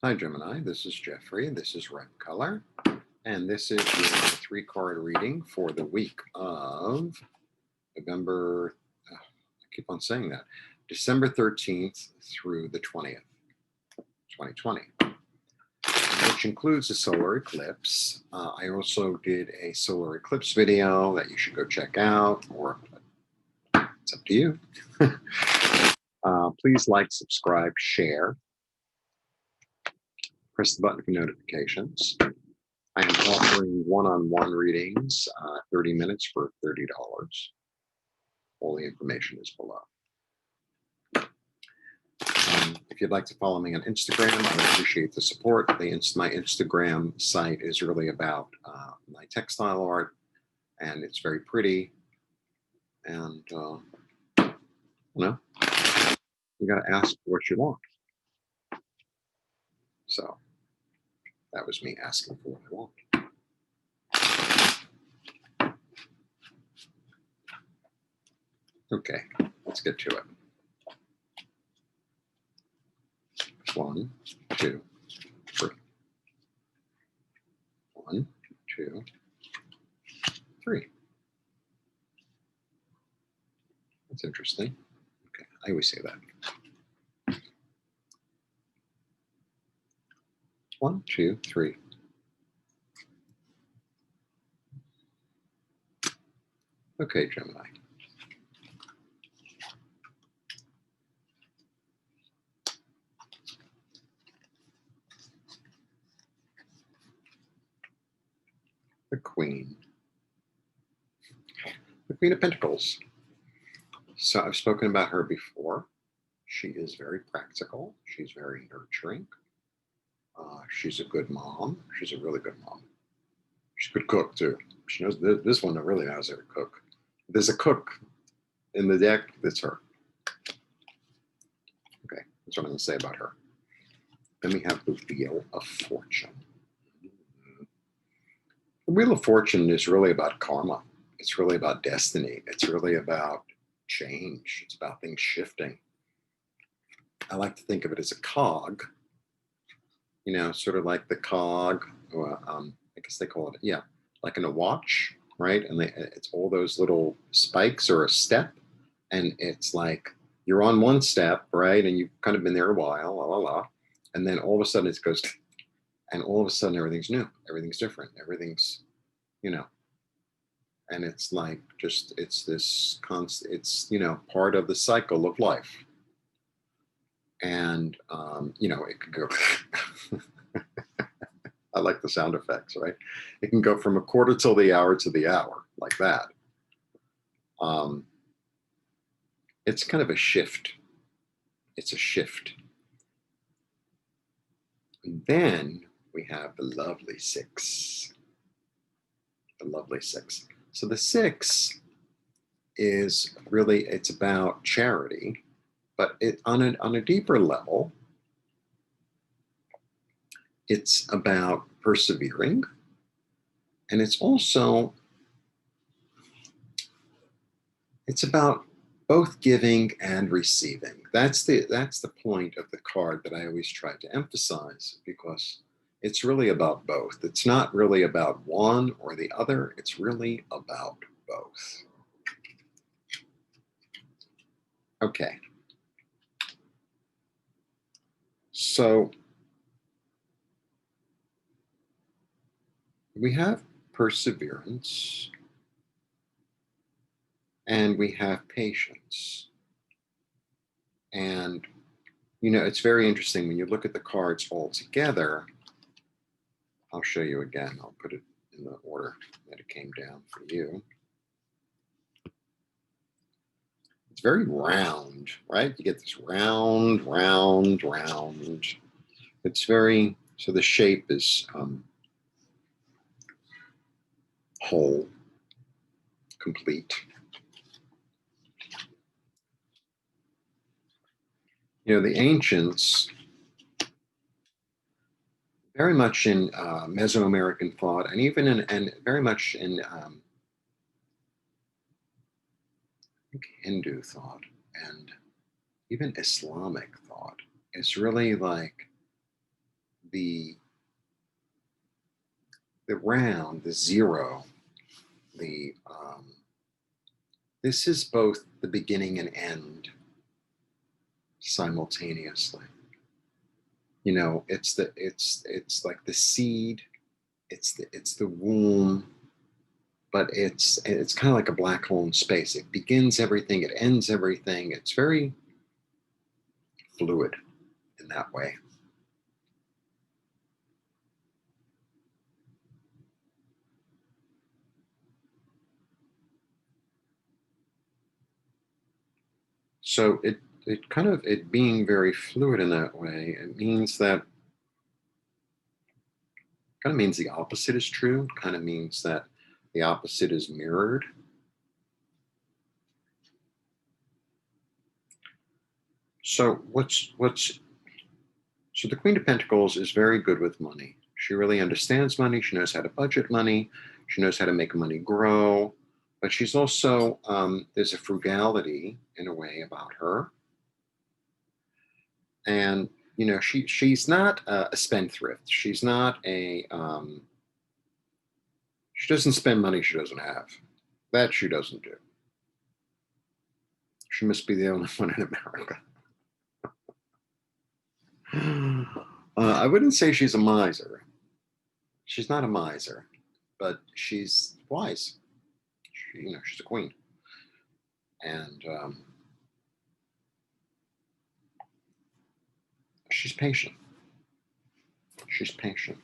Hi, Gemini. This is Jeffrey. This is Red Color. And this is your three-card reading for the week of November, I keep on saying that, December 13th through the 20th, 2020, which includes a solar eclipse. I also did a solar eclipse video that you should go check out, or it's up to you. Please like, subscribe, share. Press the button for notifications. I am offering one-on-one readings, 30 minutes for $30. All the information is below. If you'd like to follow me on Instagram, I would appreciate the support. My Instagram site is really about my textile art, and it's very pretty. And, you know, you got to ask for what you want. So that was me asking for what I want. Okay, let's get to it. 1, 2, 3. 1, 2, 3. That's interesting. Okay, I always say that. 1, 2, 3. Okay, Gemini. The Queen. The Queen of Pentacles. So I've spoken about her before. She is very practical. She's very nurturing. She's a good mom. She's a really good mom. She's a good cook too. She knows this one really knows how to cook. There's a cook in the deck. That's her. Okay, that's what I'm going to say about her. Then we have the Wheel of Fortune. The Wheel of Fortune is really about karma. It's really about destiny. It's really about change. It's about things shifting. I like to think of it as a cog, you know, sort of like the cog, I guess they call it, yeah, like in a watch, right? And it's all those little spikes or a step. And it's like you're on one step, right? And you've kind of been there a while, la, la, la. And then all of a sudden it goes, and all of a sudden everything's new. Everything's different. Everything's, you know, and it's like just, it's this constant, it's, you know, part of the cycle of life. And, you know, it could go, I like the sound effects, right? It can go from a quarter till the hour to the hour, like that. It's kind of a shift. It's a shift. And then we have the lovely 6. The lovely 6. So the 6 is really, it's about charity, but on a deeper level, it's about persevering, and it's also, it's about both giving and receiving. That's the point of the card that I always try to emphasize, because it's really about both. It's not really about one or the other. It's really about both. Okay. So we have perseverance and we have patience. And, you know, it's very interesting when you look at the cards all together. I'll show you again. I'll put it in the order that it came down for you. It's very round, right? You get this round, round, round. It's very, so the shape is whole, complete. You know, the ancients, very much in Mesoamerican thought, and even in, and very much in I think Hindu thought, and even Islamic thought, it's really like the round, the zero, this is both the beginning and end simultaneously. You know, it's like the seed, it's the womb, but it's kind of like a black hole in space. It begins everything, it ends everything. It's very fluid in that way. So it kind of, it being very fluid in that way, it means that, kind of means the opposite is true, kind of means that the opposite is mirrored. So so the Queen of Pentacles is very good with money. She really understands money. She knows how to budget money. She knows how to make money grow. But she's also, there's a frugality in a way about her. And, you know, she's not a spendthrift. She's not she doesn't spend money she doesn't have. That she doesn't do. She must be the only one in America. I wouldn't say she's a miser. She's not a miser, but she's wise. You know, she's a queen. And she's patient. She's patient.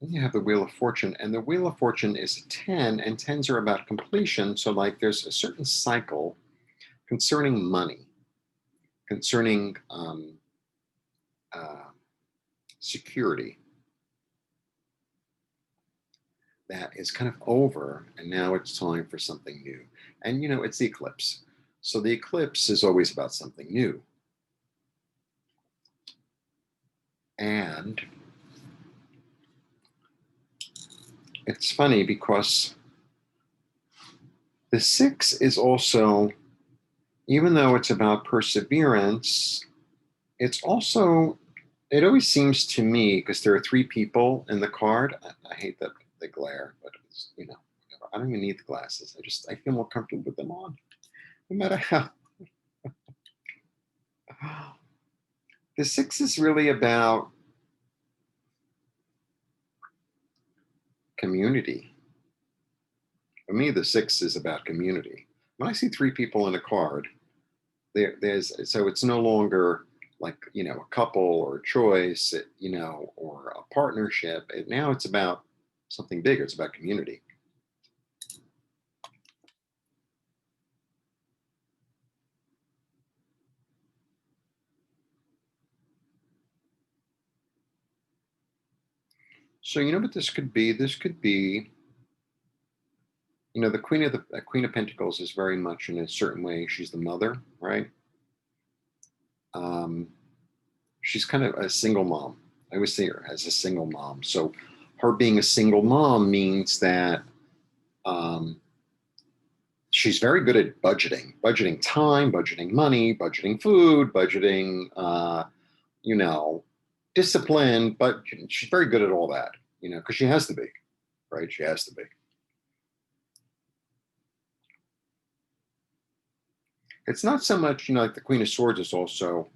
Then you have the Wheel of Fortune, and the Wheel of Fortune is a 10, and 10s are about completion. So, like, there's a certain cycle concerning money, concerning security, that is kind of over, and now it's time for something new. And, you know, it's the eclipse. So the eclipse is always about something new. And it's funny because the 6 is also, even though it's about perseverance, it's also, it always seems to me, because there are 3 people in the card. I hate that they glare, but it's, you know, I don't even need the glasses. I feel more comfortable with them on, no matter how. The 6 is really about community. For me, the 6 is about community. When I see 3 people in a card, there's, so it's no longer like, you know, a couple or a choice, you know, or a partnership. Now it's about something bigger. It's about community. So, you know what this could be? This could be, you know, the Queen of Pentacles is very much, in a certain way, she's the mother, right? She's kind of a single mom. I always see her as a single mom. So her being a single mom means that she's very good at budgeting time, budgeting money, budgeting food, budgeting, you know, discipline, but she's very good at all that, you know, because she has to be, right? She has to be. It's not so much, you know, like the Queen of Swords is also,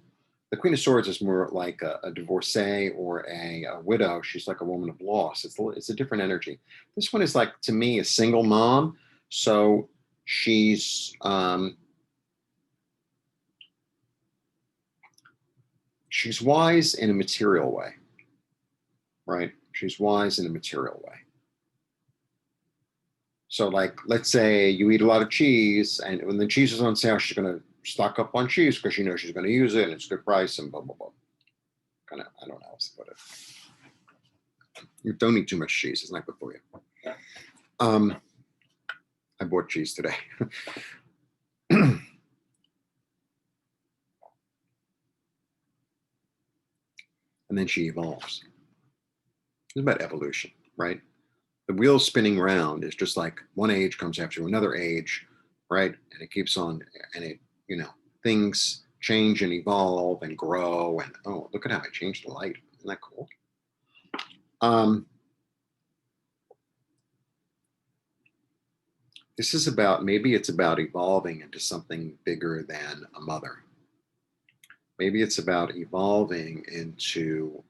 the Queen of Swords is more like a divorcee or a widow. She's like a woman of loss. It's a different energy. This one is like, to me, a single mom. So she's wise in a material way, right? She's wise in a material way. So, like, let's say you eat a lot of cheese, and when the cheese is on sale, she's going to stock up on cheese because she knows she's going to use it and it's a good price and blah, blah, blah. Kind of, I don't know how else to put it. You don't eat too much cheese. It's not good for you. I bought cheese today. And then she evolves. It's about evolution, right? The wheel spinning round is just like one age comes after another age, right? And it keeps on, and it, you know, things change and evolve and grow. And oh, look at how I changed the light. Isn't that cool? This is about, maybe it's about evolving into something bigger than a mother. Maybe it's about evolving into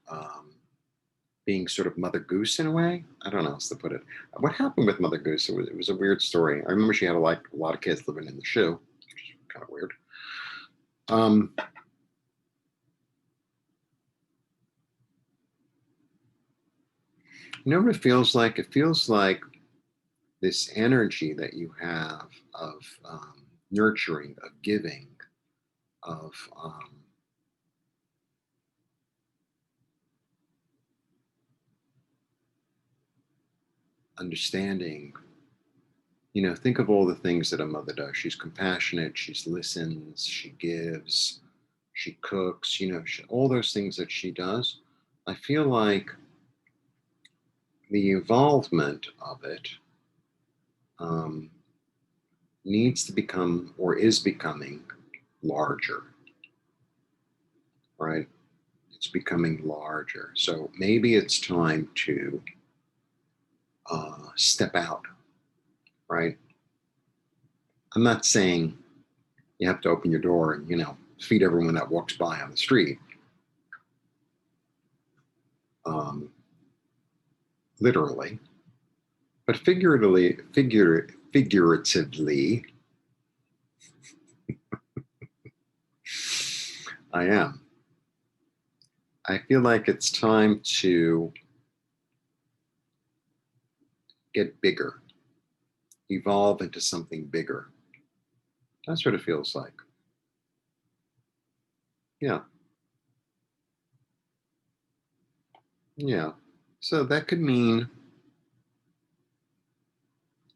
being sort of Mother Goose in a way. I don't know how else to put it. What happened with Mother Goose? It was a weird story. I remember she had a lot of kids living in the shoe, which is kind of weird. Um, you know what it feels like? It feels like this energy that you have of nurturing, of giving, of understanding. You know, think of all the things that a mother does. She's compassionate, she listens, she gives, she cooks, you know, all those things that she does. I feel like the involvement of it um, needs to become or is becoming larger, right? It's becoming larger. So maybe it's time to step out, right? I'm not saying you have to open your door and, you know, feed everyone that walks by on the street. Um, Literally, but figuratively, I am. I feel like it's time to get bigger, evolve into something bigger. That's what it feels like. Yeah, yeah. So that could mean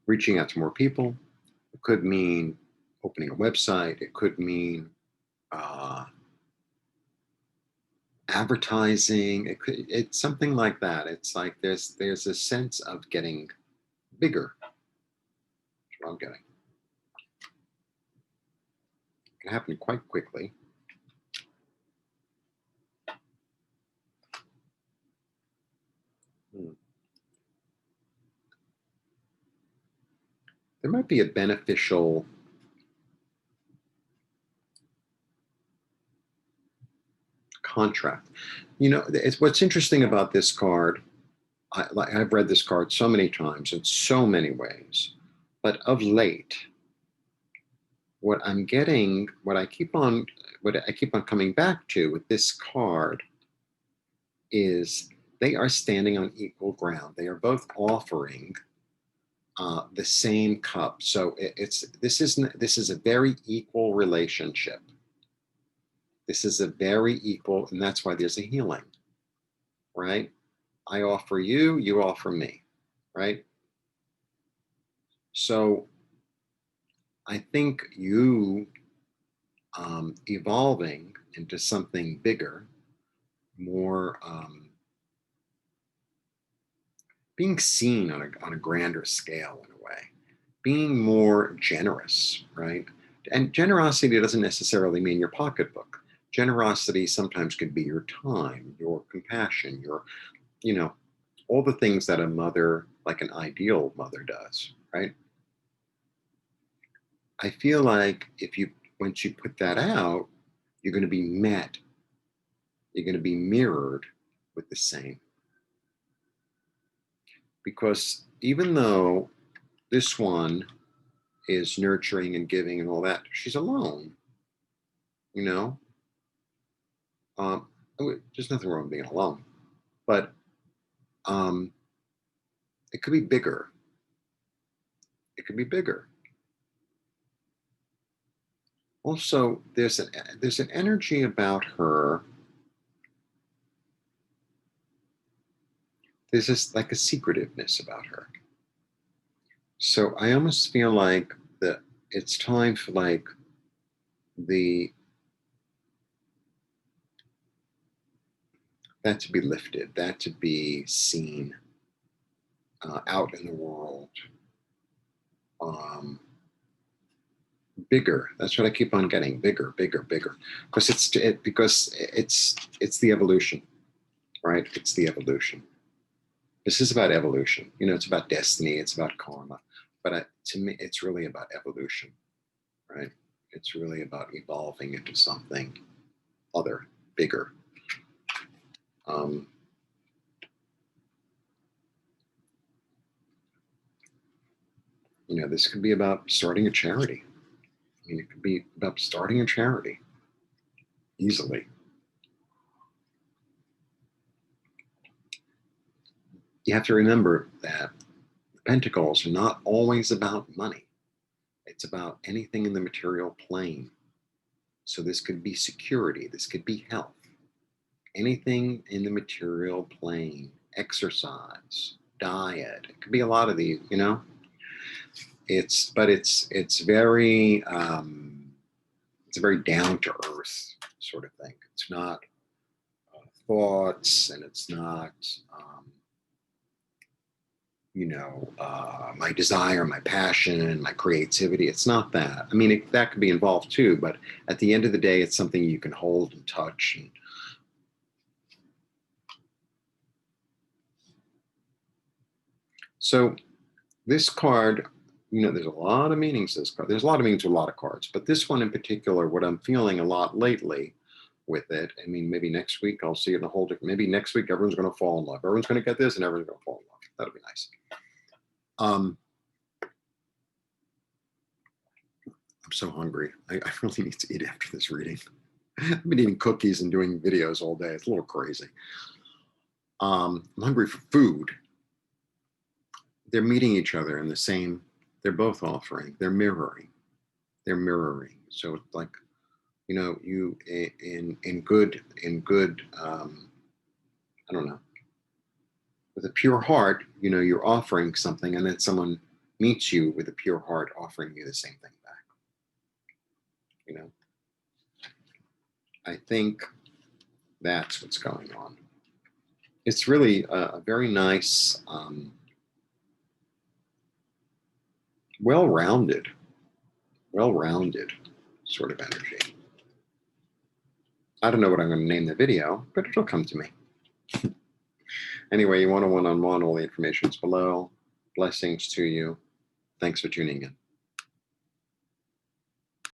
reaching out to more people. It could mean opening a website. It could mean uh, advertising. It's something like that. It's like there's a sense of getting bigger. That's what I'm getting. It can happen quite quickly. Hmm. There might be a beneficial contract. You know, it's what's interesting about this card. I've read this card so many times in so many ways, but of late, what I'm getting, what I keep on coming back to with this card is they are standing on equal ground. They are both offering the same cup. So this is a very equal relationship. This is a very equal, and that's why there's a healing, right? I offer you, you offer me, right? So I think you evolving into something bigger, more being seen on a grander scale in a way, being more generous, right? And generosity doesn't necessarily mean your pocketbook. Generosity sometimes can be your time, your compassion, your, you know, all the things that a mother, like an ideal mother, does, right? I feel like if you, once you put that out, you're going to be met, you're going to be mirrored with the same. Because even though this one is nurturing and giving and all that, she's alone, you know? Um, there's nothing wrong with being alone, but um, it could be bigger. It could be bigger. Also, there's an energy about her. There's this like a secretiveness about her. So I almost feel like that it's time for like the that to be lifted, that to be seen out in the world, um, Bigger. That's what I keep on getting. Bigger, bigger, bigger. Because it's the evolution, right? It's the evolution. This is about evolution. You know, it's about destiny. It's about karma. But to me, it's really about evolution, right? It's really about evolving into something other, bigger. You know, this could be about starting a charity. I mean, it could be about starting a charity easily. You have to remember that the pentacles are not always about money. It's about anything in the material plane. So this could be security. This could be health. Anything in the material plane, exercise, diet. It could be a lot of these, you know. It's very it's a very down to earth sort of thing. It's not thoughts, and it's not my desire, my passion, my creativity. It's not that. I mean, that could be involved too, but at the end of the day, it's something you can hold and touch. And so this card, there's a lot of meanings to this card. There's a lot of meanings to a lot of cards, but this one in particular, what I'm feeling a lot lately with it, I mean, maybe next week I'll see it in a whole different, maybe next week everyone's going to fall in love. Everyone's going to get this and everyone's going to fall in love. That'll be nice. I'm so hungry. I really need to eat after this reading. I've been eating cookies and doing videos all day. It's a little crazy. I'm hungry for food. They're meeting each other in the same, they're both offering, they're mirroring. So it's like, you in good, I don't know, with a pure heart, you're offering something, and then someone meets you with a pure heart offering you the same thing back. I think that's what's going on. It's really a very nice, well-rounded sort of energy. I don't know what I'm going to name the video, but it'll come to me. Anyway, you want a one-on-one, all the information is below. Blessings to you. Thanks for tuning in.